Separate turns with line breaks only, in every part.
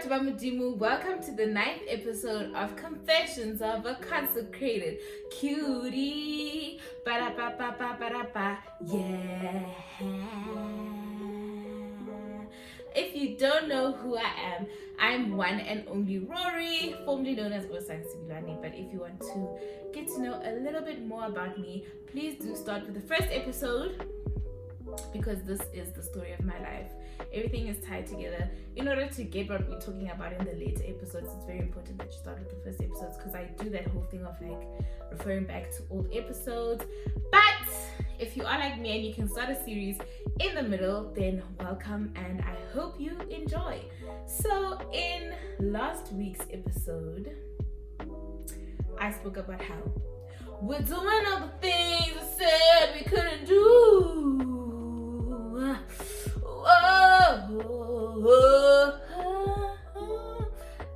Batho ba Modimo, welcome to the 9th episode of Confessions of a Consecrated Cutie. Ba-da-ba-ba-ba-ba-da-ba. Yeah. If you don't know who I am, I'm one and only Rory, formerly known as Lord and Saviour. But if you want to get to know a little bit more about me, please do start with the first episode, because this is the story of my life. Everything is tied together. In order to get what we're talking about in the later episodes, it's very important that you start with the first episodes, because I do that whole thing of like referring back to old episodes. But if you are like me and you can start a series in the middle, then welcome and I hope you enjoy. So in last week's episode, I spoke about how we're doing all the things I said we couldn't do.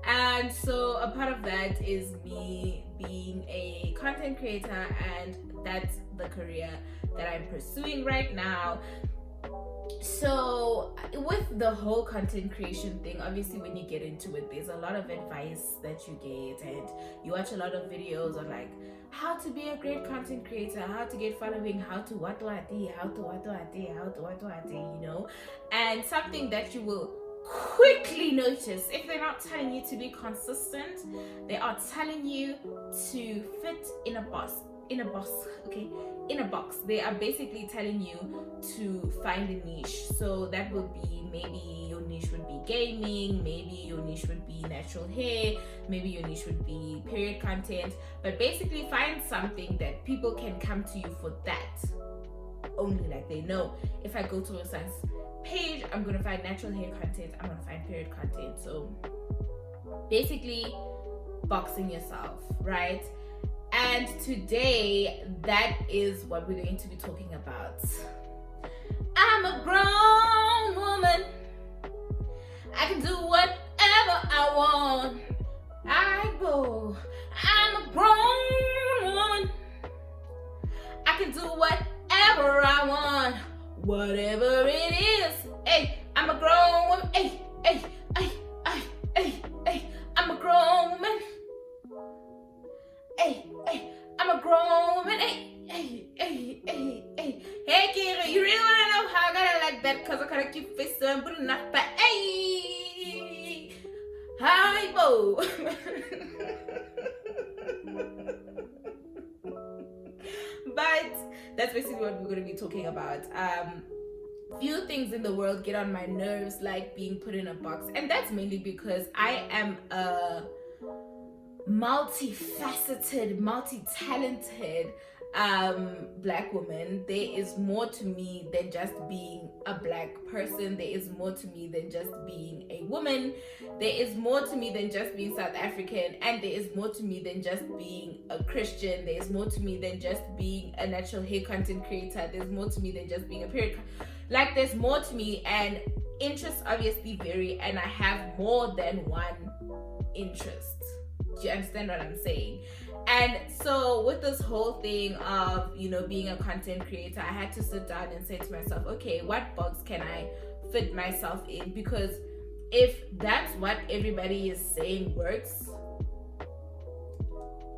And so a part of that is me being a content creator, and that's the career that I'm pursuing right now. So with the whole content creation thing, obviously when you get into it, there's a lot of advice that you get, and you watch a lot of videos on like how to be a great content creator, how to get following, how to what do I do, you know. And something that you will quickly notice, if they're not telling you to be consistent, they are telling you to fit in a box. They are basically telling you to find a niche. So that would be, maybe your niche would be gaming, maybe your niche would be natural hair, maybe your niche would be period content, but basically find something that people can come to you for that only. Like they know, if I go to a science page, I'm gonna find natural hair content, I'm gonna find period content. So basically boxing yourself, right? And today, that is what we're going to be talking about. I'm a grown woman. I can do whatever I want. I'm a grown woman. I can do whatever I want. Whatever it is. Hey, I'm a grown woman. Hey. I'm a grown woman. Hey, I'm a grown woman. Hey, Kira, you really wanna know how I got it like that? Cause I gotta keep face so I'm good enough. But hey, hi, bo. But that's basically what we're gonna be talking about. Few things in the world get on my nerves, like being put in a box, and that's mainly because I am a multifaceted, multi-talented black woman. There is more to me than just being a black person. There is more to me than just being a woman. There is more to me than just being South African, and there is more to me than just being a Christian. There is more to me than just being a natural hair content creator. There's more to me than just being a period. Like there's more to me, and interests obviously vary, and I have more than one interest. Do you understand what I'm saying? And so with this whole thing of, you know, being a content creator, I had to sit down and say to myself, okay, what box can I fit myself in? Because if that's what everybody is saying works,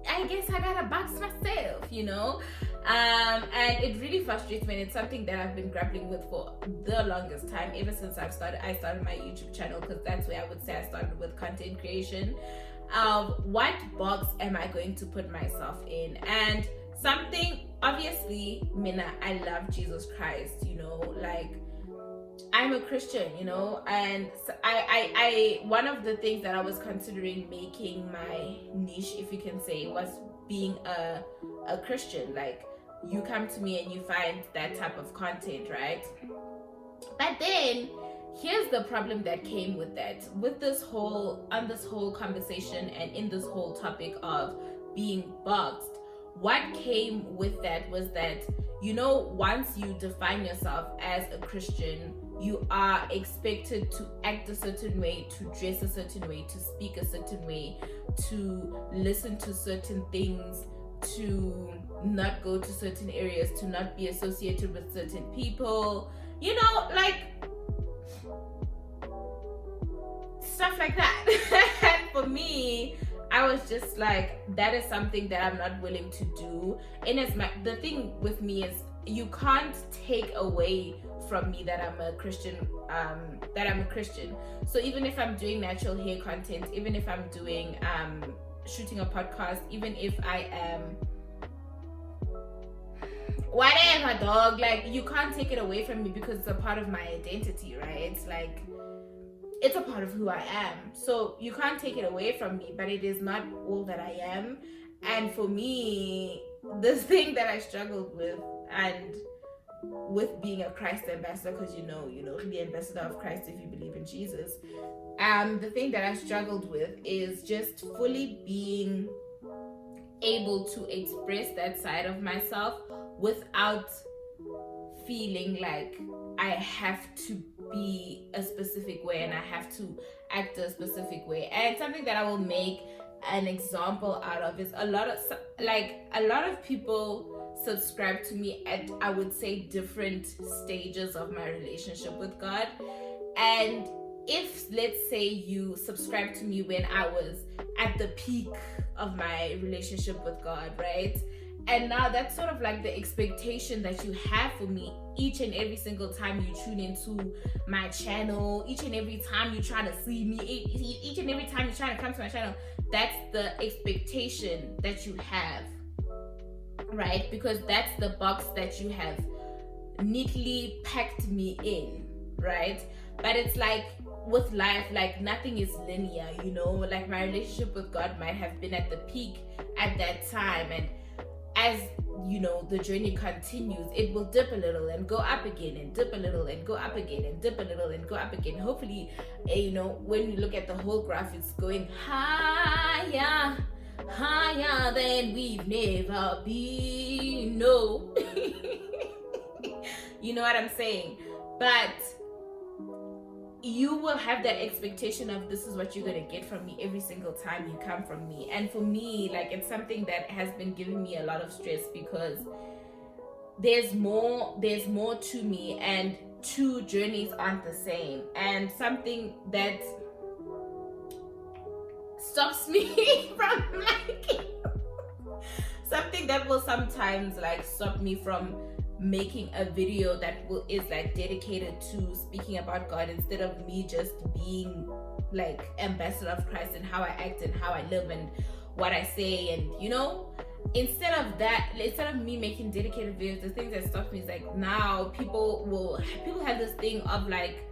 I guess I gotta box myself, you know? And it really frustrates me, and it's something that I've been grappling with for the longest time, ever since I started my YouTube channel, because that's where I would say I started with content creation. What box am I going to put myself in? And something, obviously, Mina, I love Jesus Christ, you know, like I'm a Christian, you know, and so I one of the things that I was considering making my niche, if you can say, was being a Christian. Like you come to me and you find that type of content, right? But then here's the problem that came with that, with this whole conversation and in this whole topic of being boxed. What came with that was that, you know, once you define yourself as a Christian, you are expected to act a certain way, to dress a certain way, to speak a certain way, to listen to certain things, to not go to certain areas, to not be associated with certain people, you know, like stuff like that. And for me, I was just like, that is something that I'm not willing to do. The thing with me is, you can't take away from me that I'm a Christian. So even if I'm doing natural hair content, even if I'm doing shooting a podcast, even if I am whatever, dog, like, you can't take it away from me, because it's a part of my identity, right? It's like, it's a part of who I am. So you can't take it away from me, but it is not all that I am. And for me, the thing that I struggled with, and with being a Christ ambassador, because you know, the ambassador of Christ if you believe in Jesus, the thing that I struggled with is just fully being able to express that side of myself without feeling like I have to be a specific way and I have to act a specific way. And something that I will make an example out of is a lot of people subscribe to me at, I would say, different stages of my relationship with God. And if, let's say, you subscribe to me when I was at the peak of my relationship with God, right? And now that's sort of like the expectation that you have for me each and every single time you tune into my channel, each and every time you try to see me, each and every time you're trying to come to my channel. That's the expectation that you have, right? Because that's the box that you have neatly packed me in, right? But it's like, with life, like, nothing is linear, you know? Like, my relationship with God might have been at the peak at that time, and as you know, the journey continues, it will dip a little and go up again, and dip a little and go up again, and dip a little and go up again. Hopefully, you know, when you look at the whole graph, it's going higher than we've never been. No. You know what I'm saying? But you will have that expectation of, this is what you're gonna get from me every single time you come from me. And for me, like, it's something that has been giving me a lot of stress, because there's more to me, and two journeys aren't the same. And something that stops me from something that will sometimes like stop me from making a video that is like dedicated to speaking about God, instead of me just being like ambassador of Christ and how I act and how I live and what I say. And you know, instead of me making dedicated videos, the thing that stops me is like, now people have this thing of like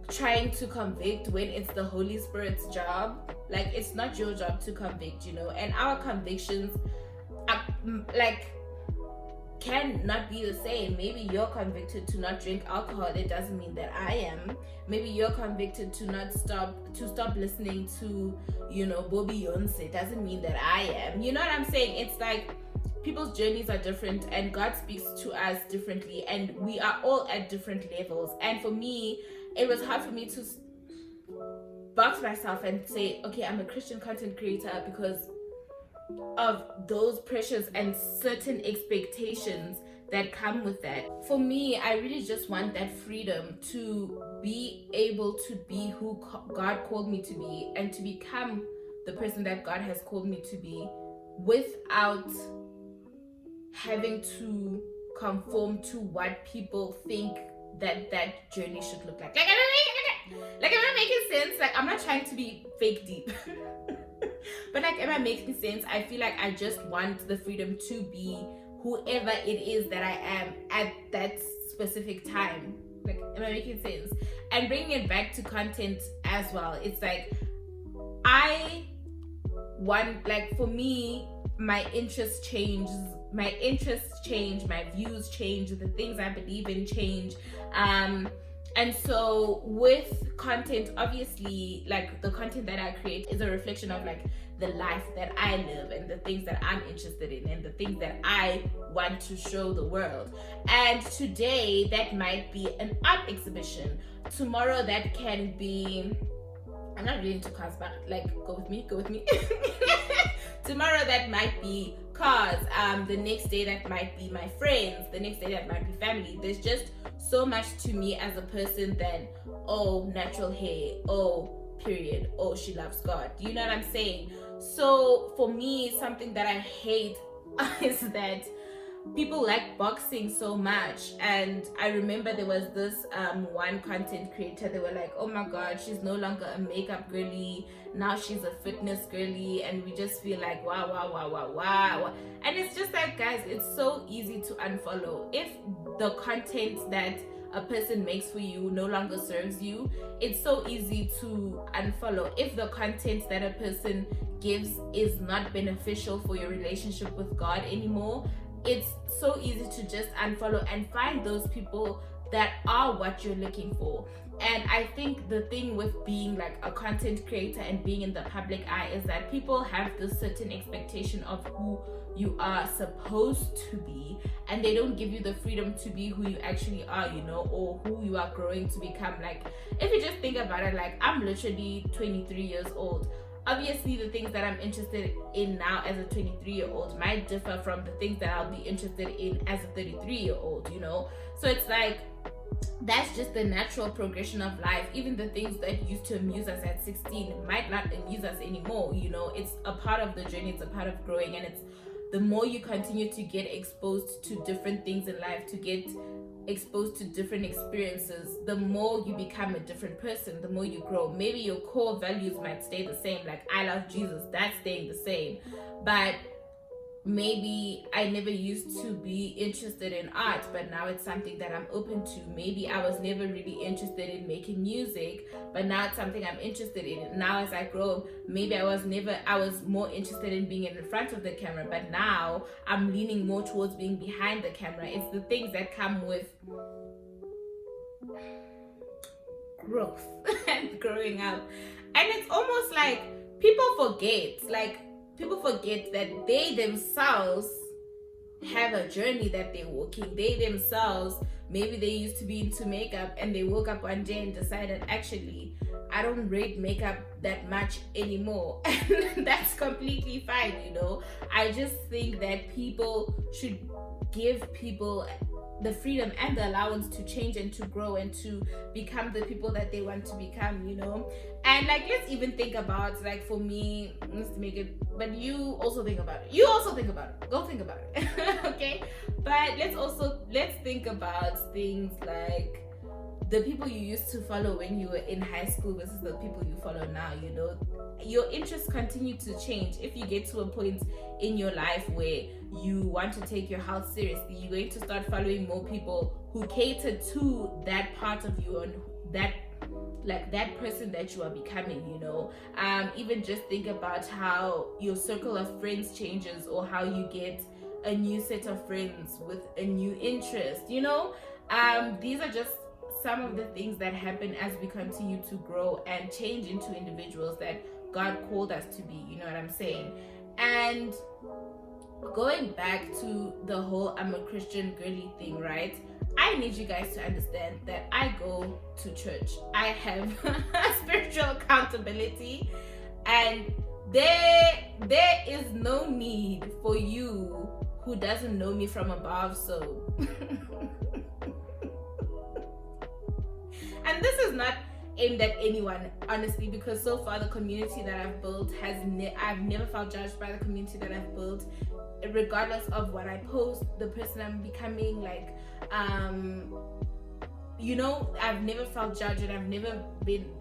trying to convict when it's the Holy Spirit's job. Like, it's not your job to convict, you know. And our convictions are like can not be the same. Maybe you're convicted to not drink alcohol, it doesn't mean that I am. Maybe you're convicted to stop listening to, you know, Beyonce, it doesn't mean that I am. You know what I'm saying? It's like, people's journeys are different, and God speaks to us differently, and we are all at different levels. And for me, it was hard for me to box myself and say, okay, I'm a Christian content creator, because of those pressures and certain expectations that come with that. For me, I really just want that freedom to be able to be who God called me to be, and to become the person that God has called me to be, without having to conform to what people think that journey should look like. Like, am I making sense? Like, I'm not trying to be fake deep. But like, am I making sense? I feel like I just want the freedom to be whoever it is that I am at that specific time. Like, am I making sense? And bringing it back to content as well, it's like, I want, like, for me, my interests change, my views change, the things I believe in change. And so with content, obviously, like, the content that I create is a reflection of like the life that I live, and the things that I'm interested in, and the things that I want to show the world. And today that might be an art exhibition. Tomorrow that can be, I'm not really into cars, but like, go with me. Tomorrow that might be cars, the next day that might be my friends, the next day that might be family. There's just so much to me as a person than, oh, natural hair, oh, period, oh, she loves God. You know what I'm saying? So for me, something that I hate is that people like boxing so much. And I remember there was this one content creator, they were like, oh my god, she's no longer a makeup girly, now she's a fitness girly. And we just feel like wow, wow, wow, wow, wow. And it's just like, guys, it's so easy to unfollow. If the content that a person makes for you no longer serves you, it's so easy to unfollow. If the content that a person gives is not beneficial for your relationship with God anymore, it's so easy to just unfollow and find those people that are what you're looking for. And I think the thing with being like a content creator and being in the public eye is that people have this certain expectation of who you are supposed to be, and they don't give you the freedom to be who you actually are, you know, or who you are growing to become. Like, if you just think about it, like, I'm literally 23 years old. Obviously, the things that I'm interested in now as a 23-year-old might differ from the things that I'll be interested in as a 33-year-old, you know? So it's like, that's just the natural progression of life. Even the things that used to amuse us at 16 might not amuse us anymore, you know? It's a part of the journey, it's a part of growing, and it's the more you continue to get exposed to different things in life, to get exposed to different experiences, the more you become a different person, the more you grow. Maybe your core values might stay the same, like I love Jesus, that's staying the same, but maybe I never used to be interested in art, but now it's something that I'm open to. Maybe I was never really interested in making music, but now it's something I'm interested in. Now as I grow, maybe I was more interested in being in front of the camera, but now I'm leaning more towards being behind the camera. It's the things that come with growth and growing up. And it's almost like people forget that they themselves have a journey that they're walking. They themselves, maybe they used to be into makeup and they woke up one day and decided, actually, I don't rate makeup that much anymore. And that's completely fine, you know? I just think that people should give people the freedom and the allowance to change and to grow and to become the people that they want to become, you know? And like, let's even think about, like, for me, let's make it, but you also think about it. Go think about it. Okay? But let's think about things like the people you used to follow when you were in high school versus the people you follow now, you know? Your interests continue to change. If you get to a point in your life where you want to take your health seriously, you're going to start following more people who cater to that part of you and that, like, that person that you are becoming, you know? Even just think about how your circle of friends changes, or how you get a new set of friends with a new interest, you know? These are just some of the things that happen as we continue to grow and change into individuals that God called us to be, you know what I'm saying? And going back to the whole I'm a Christian girly thing, right? I need you guys to understand that I go to church. I have spiritual accountability, and there is no need for you who doesn't know me from above. So and this is not aimed at anyone, honestly, because so far the community that I've built I've never felt judged by the community that I've built, regardless of what I post, the person I'm becoming. Like, you know, I've never felt judged, and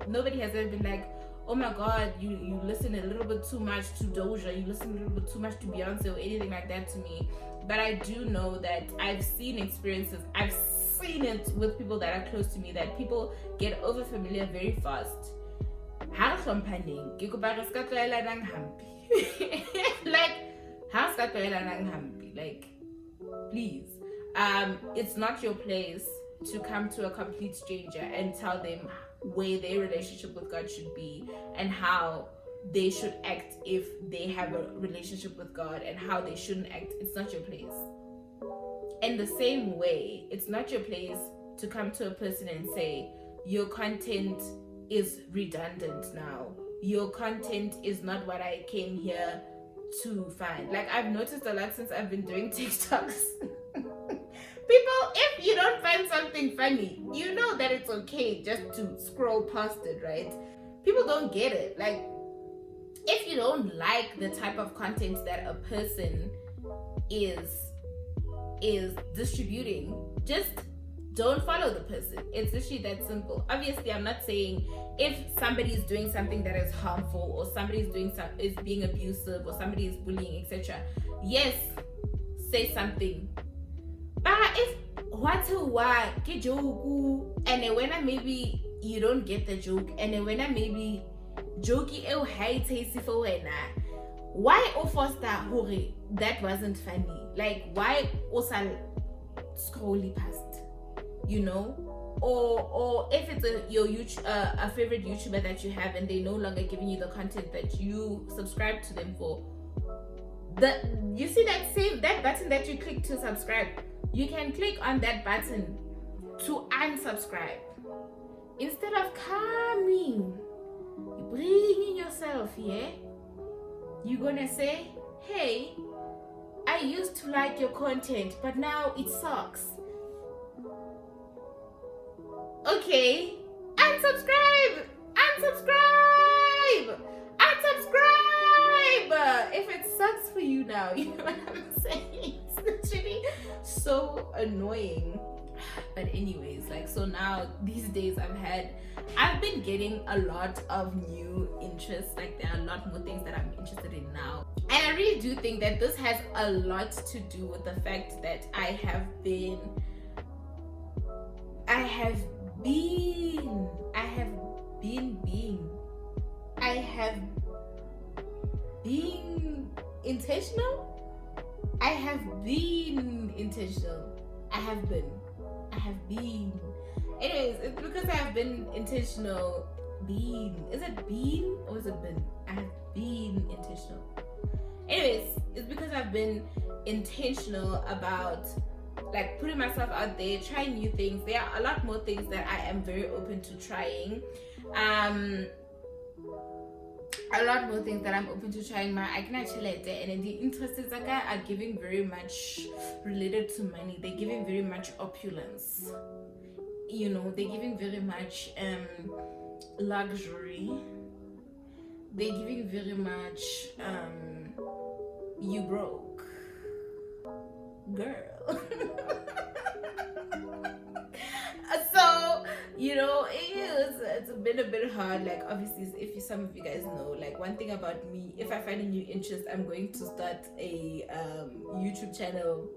nobody has ever been like, oh my god, you listen a little bit too much to Doja, you listen a little bit too much to Beyonce, or anything like that to me. But I do know that I've seen experiences, I've seen it with people that are close to me, that people get over familiar very fast. Like, please, it's not your place to come to a complete stranger and tell them where their relationship with God should be and how they should act if they have a relationship with God, and how they shouldn't act. It's not your place. In the same way, it's not your place to come to a person and say, your content is redundant now. Your content is not what I came here to find. Like, I've noticed a lot since I've been doing TikToks. People, if you don't find something funny, you know that it's okay just to scroll past it, right? People don't get it. Like, if you don't like the type of content that a person is distributing, just don't follow the person. It's literally that simple. Obviously, I'm not saying if somebody is doing something that is harmful, or somebody is being abusive, or somebody is bullying, etc. Yes, say something. But if what get joke, and then when maybe you don't get the joke, and then when maybe jokey why foster that wasn't funny? Like, why also scrolly past, you know? Or if it's a favorite YouTuber that you have and they no longer giving you the content that you subscribe to them for, you see that button that you click to subscribe, you can click on that button to unsubscribe. Instead of coming, you bring in yourself, yeah? You're gonna say, hey, I used to like your content, but now it sucks. Okay, unsubscribe! If it sucks for you now, you know what I'm saying? It's literally so annoying. But anyways, like, so now these days I've been getting a lot of new interests. Like, there are a lot more things that I'm interested in now, and I really do think that this has a lot to do with the fact that I have been Anyways, it's because I have been intentional. Is it been or is it been? I have been intentional. Anyways, it's because I've been intentional about, like, putting myself out there, trying new things. There are a lot more things that I am very open to trying. A lot more things that I'm open to trying. I can actually, and the interests are giving very much related to money. They're giving very much opulence. You know, they're giving very much luxury. They're giving very much you broke, girl. So, you know, it's been a bit hard. Like, obviously, if some of you guys know, like, one thing about me, if I find a new interest, I'm going to start a YouTube channel.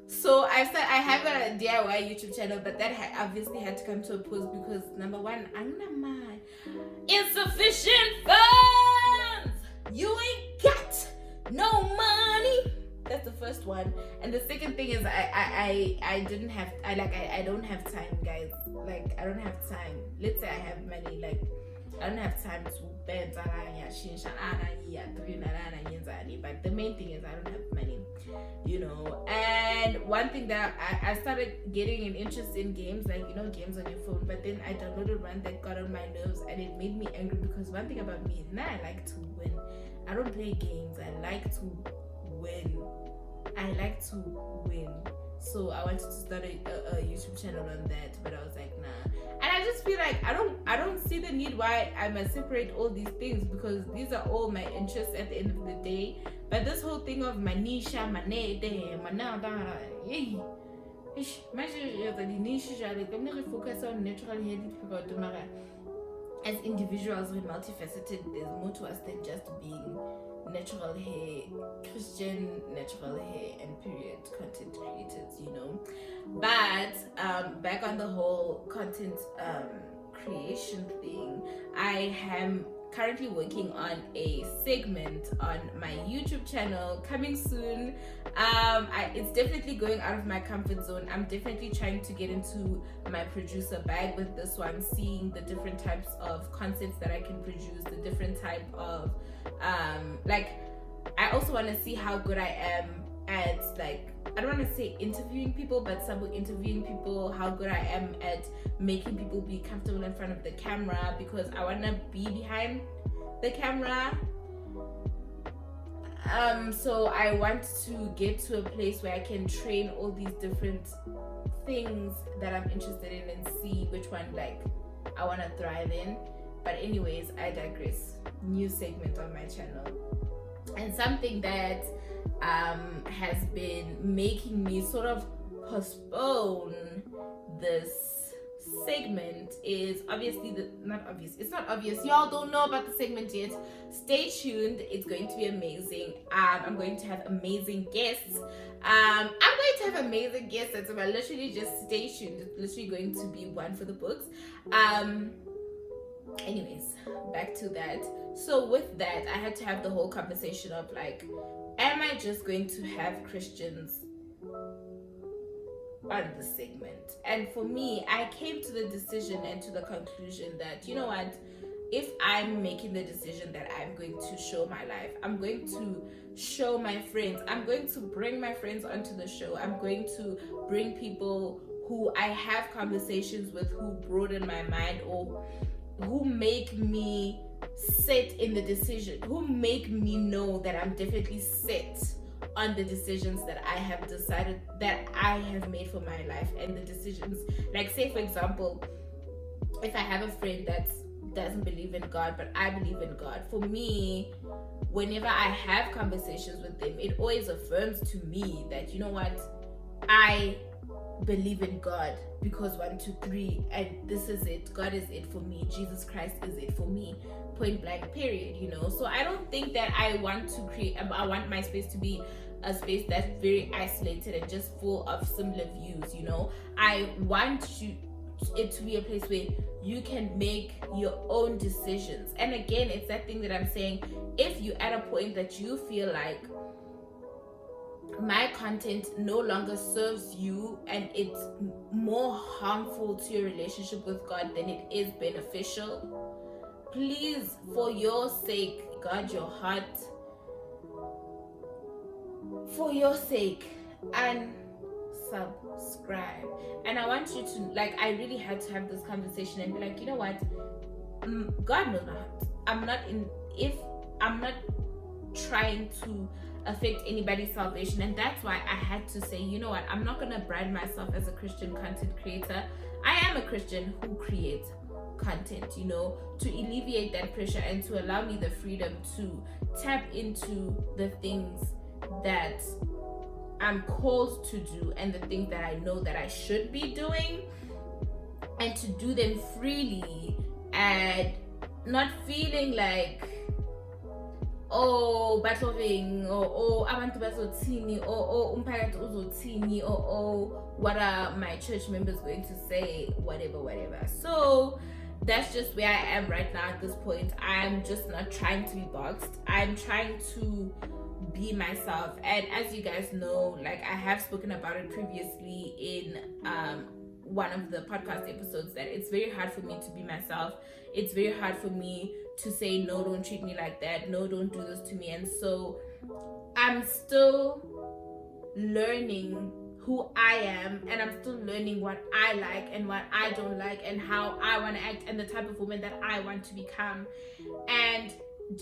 So I have a DIY YouTube channel, but that obviously had to come to a pause because, number one, I'm not mad. Insufficient funds. You ain't got no money. That's the first one. And the second thing is I don't have time, guys. Like, I don't have time. Let's say I have money, like, I don't have time to bend, but the main thing is I don't have money, you know. And one thing that I started getting an interest in games, like, you know, games on your phone, but then I downloaded one that got on my nerves and it made me angry because one thing about me is I like to win. I don't play games. I like to win. So I wanted to start a YouTube channel on that, but I was like, nah. And I just feel like I don't see the need why I must separate all these things, because these are all my interests at the end of the day. But this whole thing of manisha, focus on natural hair. As individuals, we're multifaceted. There's more to us than just being natural hair, Christian natural hair, and period content creators, you know. But back on the whole content creation thing, I am currently working on a segment on my YouTube channel coming soon. It's definitely going out of my comfort zone. I'm definitely trying to get into my producer bag with this one, seeing the different types of contents that I can produce, the different type of like, I also want to see how good I am at, like, I don't want to say interviewing people, but interviewing people, how good I am at making people be comfortable in front of the camera, because I want to be behind the camera. So I want to get to a place where I can train all these different things that I'm interested in and see which one like I want to thrive in. But anyways, I digress. New segment on my channel. And something that has been making me sort of postpone this segment is obviously it's not obvious, y'all don't know about the segment yet. Stay tuned, it's going to be amazing. I'm going to have amazing guests. That's about literally just stay tuned. It's literally going to be one for the books. Anyways, back to that. So with that, I had to have the whole conversation of like, am I just going to have Christians on the segment? And for me, I came to the decision and to the conclusion that, you know what, if I'm making the decision that I'm going to show my life, I'm going to show my friends, I'm going to bring my friends onto the show, I'm going to bring people who I have conversations with, who broaden my mind, or who make me set in the decision, who make me know that I'm definitely set on the decisions that I have decided, that I have made for my life. And the decisions, like say for example, if I have a friend that doesn't believe in God but I believe in God, for me, whenever I have conversations with them, it always affirms to me that, you know what, I believe in God because 1, 2, 3, and this is it. God is it for me. Jesus Christ is it for me. Point blank, period. You know. So I don't think that I want to create. I want my space to be a space that's very isolated and just full of similar views. You know. I want it to be a place where you can make your own decisions. And again, it's that thing that I'm saying. If you're at a point that you feel like my content no longer serves you and it's more harmful to your relationship with God than it is beneficial, please, for your sake, guard your heart, for your sake, and subscribe. And I want you to, like, I really had to have this conversation and be like, you know what, God knows my heart. I'm not trying to affect anybody's salvation, and that's why I had to say, you know what, I'm not gonna brand myself as a Christian content creator. I am a Christian who creates content, you know, to alleviate that pressure and to allow me the freedom to tap into the things that I'm called to do and the things that I know that I should be doing, and to do them freely and not feeling like, oh, battling, or abantu bazothini, or umphakathi uzothini, or what are my church members going to say, whatever. So that's just where I am right now at this point. I'm just not trying to be boxed. I'm trying to be myself. And as you guys know, like I have spoken about it previously in one of the podcast episodes, that it's very hard for me to be myself. It's very hard for me to say, no, don't treat me like that. No, don't do this to me. And so I'm still learning who I am, and I'm still learning what I like and what I don't like, and how I want to act, and the type of woman that I want to become. And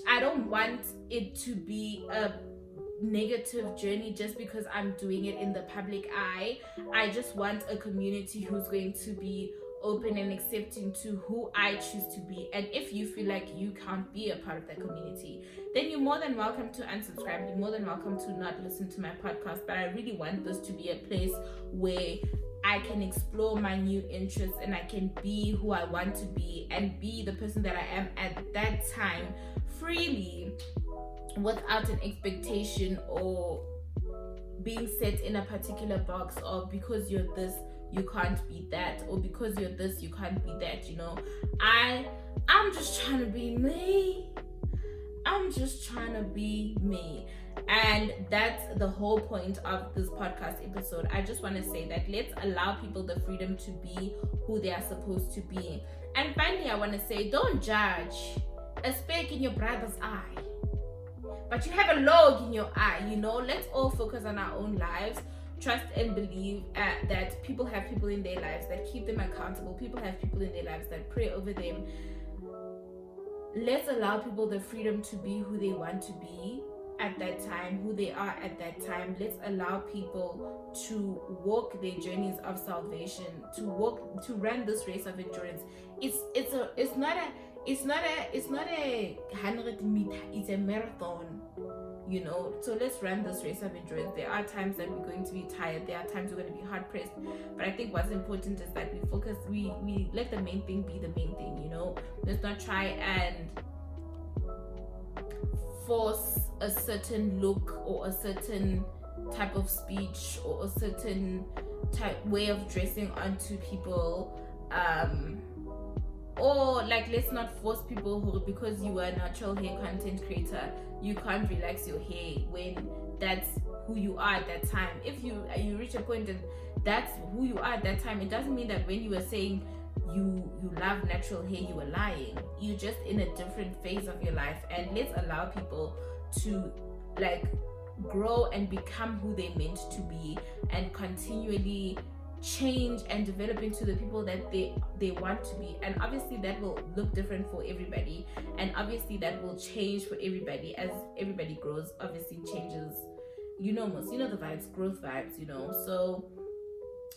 I don't want it to be a negative journey just because I'm doing it in the public eye. I just want a community who's going to be open and accepting to who I choose to be. And if you feel like you can't be a part of that community, then you're more than welcome to unsubscribe. You're more than welcome to not listen to my podcast. But I really want this to be a place where I can explore my new interests, and I can be who I want to be and be the person that I am at that time freely, without an expectation or being set in a particular box of, because you're this, you can't be that, or because you're this, you can't be that. You know, I'm just trying to be me. I'm just trying to be me. And that's the whole point of this podcast episode. I just want to say that let's allow people the freedom to be who they are supposed to be. And finally, I want to say, don't judge a speck in your brother's eye, but you have a log in your eye. You know, let's all focus on our own lives. Trust and believe that people have people in their lives that keep them accountable. People have people in their lives that pray over them. Let's allow people the freedom to be who they want to be, at that time, who they are at that time. Let's allow people to walk their journeys of salvation, to run this race of endurance. It's not a 100-meter, it's a marathon, you know. So let's run this race of endurance. There are times that we're going to be tired, there are times we're going to be hard pressed, but I think what's important is that we let the main thing be the main thing, you know. Let's not try and force a certain look or a certain type of speech or a certain type way of dressing onto people, or like, let's not force people who, because you are a natural hair content creator, you can't relax your hair when that's who you are at that time. If you reach a point and that's who you are at that time, it doesn't mean that when you were saying you love natural hair, you were lying. You're just in a different phase of your life, and let's allow people to like grow and become who they meant to be, and continually change and develop into the people that they want to be. And obviously that will look different for everybody, and obviously that will change for everybody as everybody grows. Obviously changes, you know, the vibes, growth vibes, you know. So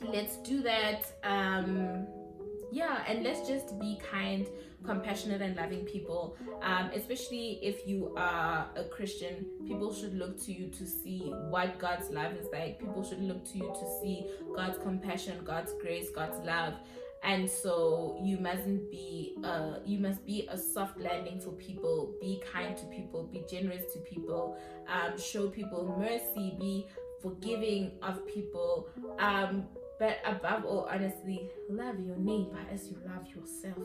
let's do that. And let's just be kind, compassionate, and loving people, especially if you are a Christian. People should look to you to see what God's love is like. People should look to you to see God's compassion, God's grace, God's love. And so you must be a soft landing for people. Be kind to people, be generous to people, show people mercy, be forgiving of people, but above all, honestly, love your neighbor as you love yourself.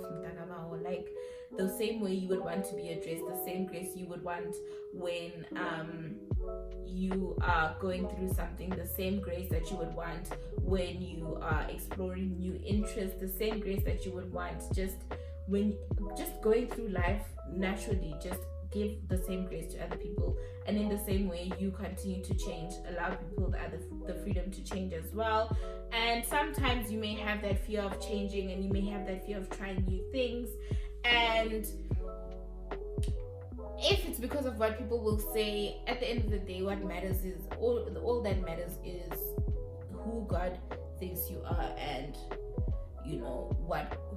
Like the same way you would want to be addressed, the same grace you would want when you are going through something, the same grace that you would want when you are exploring new interests, the same grace that you would want just going through life naturally. Just give the same grace to other people, and in the same way you continue to change, allow people the freedom to change as well. And sometimes you may have that fear of changing, and you may have that fear of trying new things, and if it's because of what people will say, at the end of the day, what matters is all that matters is who God thinks you are, and you know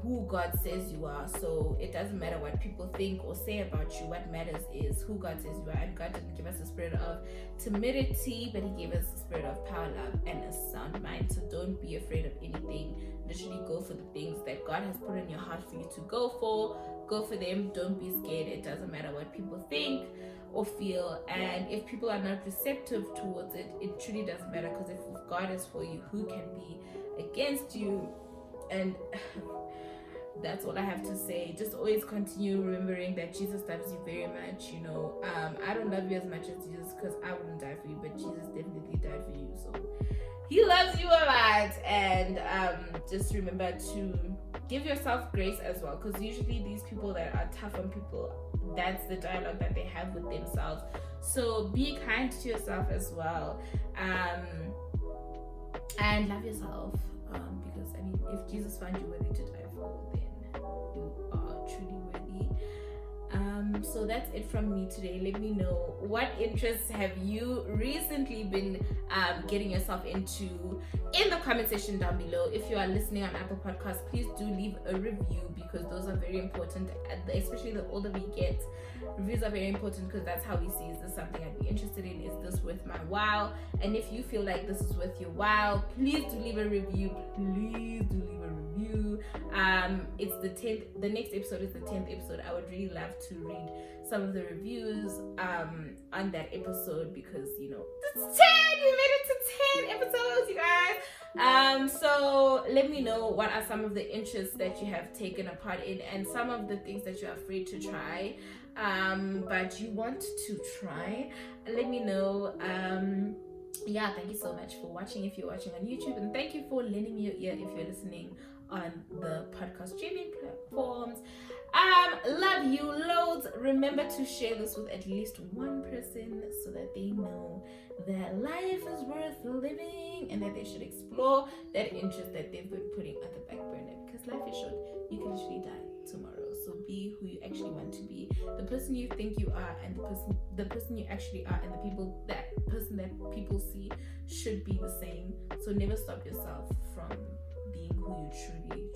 who God says you are. So it doesn't matter what people think or say about you. What matters is who God says you are. And God didn't give us a spirit of timidity, but He gave us a spirit of power, love, and a sound mind. So don't be afraid of anything. Literally go for the things that God has put in your heart for you to go for. Go for them. Don't be scared. It doesn't matter what people think or feel. And if people are not receptive towards it, it truly doesn't matter, because if God is for you, who can be against you? And that's all I have to say. Just always continue remembering that Jesus loves you very much. You know, I don't love you as much as Jesus, because I wouldn't die for you, but Jesus definitely died for you. So He loves you a lot. And just remember to give yourself grace as well, because usually these people that are tough on people, that's the dialogue that they have with themselves. So be kind to yourself as well, and love yourself, because I mean, if Jesus found you worthy to die for, then you are truly worthy. So that's it from me today. Let me know, what interests have you recently been getting yourself into in the comment section down below. If you are listening on Apple Podcasts, please do leave a review, because those are very important, especially the older we get. Reviews are very important, because that's how we see, is this something I'd be interested in, is this worth my while? And if you feel like this is worth your while, please do leave a review. It's the next episode is the 10th episode. I would really love to read some of the reviews on that episode, because you know, it's 10, we made it to 10 episodes, you guys. So let me know, what are some of the interests that you have taken a part in, and some of the things that you're afraid to try, but you want to try. Let me know. Thank you so much for watching, if you're watching on YouTube, and thank you for lending me your ear if you're listening on the podcast streaming platforms. Love you loads. Remember to share this with at least one person, so that they know that life is worth living, and that they should explore that interest that they've been putting on the back burner, because life is short. You can literally die tomorrow. So be who you actually want to be. The person you think you are and the person you actually are, and that person that people see should be the same. So never stop yourself from being who you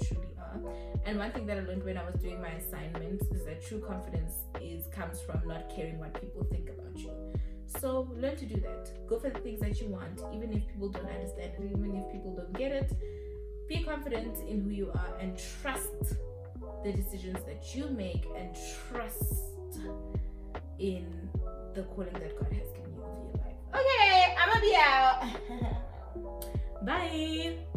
truly are. And one thing that I learned when I was doing my assignments is that true confidence comes from not caring what people think about you. So learn to do that. Go for the things that you want, even if people don't understand it, even if people don't get it. Be confident in who you are and trust the decisions that you make, and trust in the calling that God has given you over your life. Okay, I'm gonna be out. Bye.